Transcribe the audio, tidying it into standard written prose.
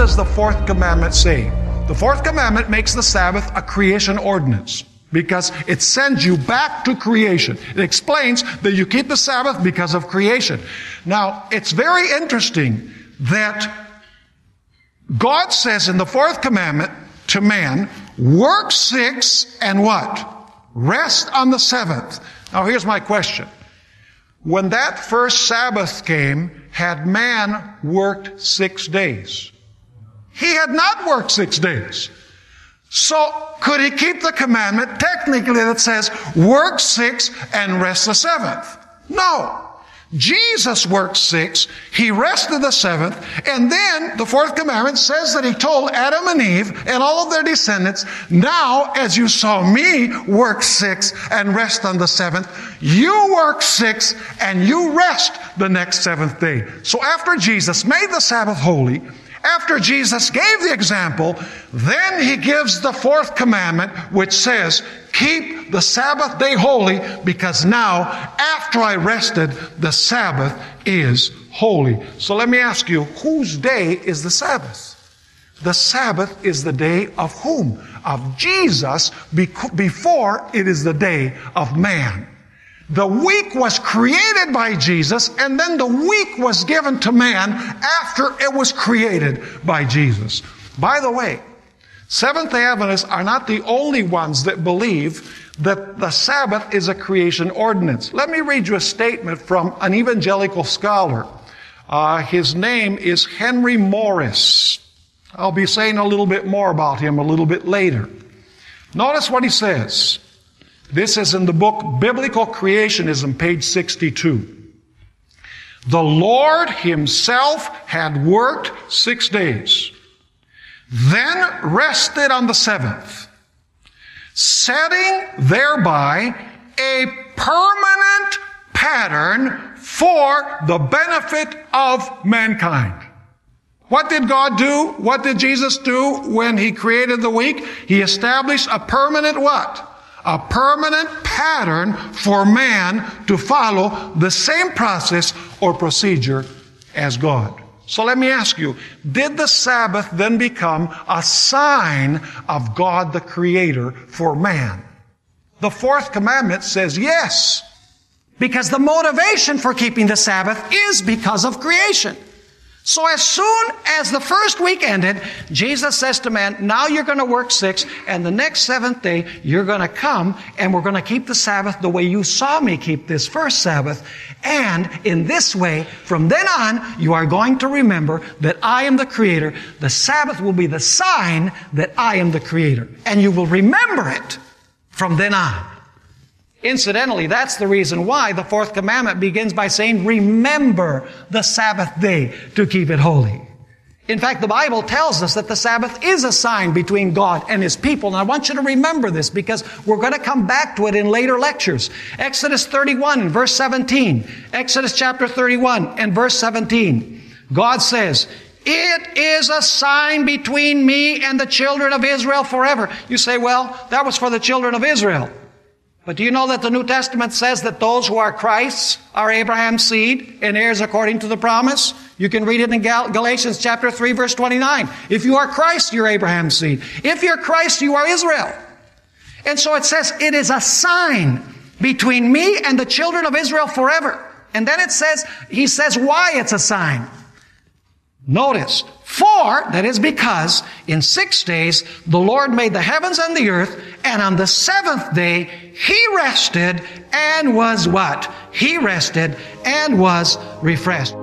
does the fourth commandment say? The fourth commandment makes the Sabbath a creation ordinance because it sends you back to creation. It explains that you keep the Sabbath because of creation. Now, it's very interesting that God says in the fourth commandment to man, work 6 and what? Rest on the 7th. Now here's my question. When that first Sabbath came, had man worked 6 days? He had not worked 6 days. So could he keep the commandment technically that says work 6 and rest the 7th? No. Jesus worked 6, he rested the 7th, and then the fourth commandment says that he told Adam and Eve and all of their descendants, now as you saw me work 6 and rest on the 7th, you work 6 and you rest the next 7th day. So after Jesus made the Sabbath holy, after Jesus gave the example, then he gives the fourth commandment, which says, keep the Sabbath day holy, because now, after I rested, the Sabbath is holy. So let me ask you, whose day is the Sabbath? The Sabbath is the day of whom? Of Jesus, before it is the day of man. The week was created by Jesus, and then the week was given to man after it was created by Jesus. By the way, Seventh-day Adventists are not the only ones that believe that the Sabbath is a creation ordinance. Let me read you a statement from an evangelical scholar. His name is Henry Morris. I'll be saying a little bit more about him a little bit later. Notice what he says. This is in the book Biblical Creationism, page 62. The Lord himself had worked 6 days, then rested on the 7th, setting thereby a permanent pattern for the benefit of mankind. What did God do? What did Jesus do when he created the week? He established a permanent what? A permanent pattern for man to follow the same process or procedure as God. So let me ask you, did the Sabbath then become a sign of God the Creator for man? The fourth commandment says yes. Because the motivation for keeping the Sabbath is because of creation. So as soon as the first week ended, Jesus says to man, now you're going to work 6, and the next 7th day, you're going to come, and we're going to keep the Sabbath the way you saw me keep this first Sabbath. And in this way, from then on, you are going to remember that I am the Creator. The Sabbath will be the sign that I am the Creator. And you will remember it from then on. Incidentally, that's the reason why the fourth commandment begins by saying, remember the Sabbath day to keep it holy. In fact, the Bible tells us that the Sabbath is a sign between God and His people. And I want you to remember this because we're going to come back to it in later lectures. Exodus 31 and verse 17. Exodus chapter 31 and verse 17. God says, it is a sign between me and the children of Israel forever. You say, well, that was for the children of Israel. But do you know that the New Testament says that those who are Christ's are Abraham's seed and heirs according to the promise? You can read it in Galatians chapter 3, verse 29. If you are Christ, you're Abraham's seed. If you're Christ, you are Israel. And so it says, it is a sign between me and the children of Israel forever. And then it says, he says why it's a sign. Notice, for, that is because, in 6 days, the Lord made the heavens and the earth, and on the 7th day, He rested and was what? He rested and was refreshed.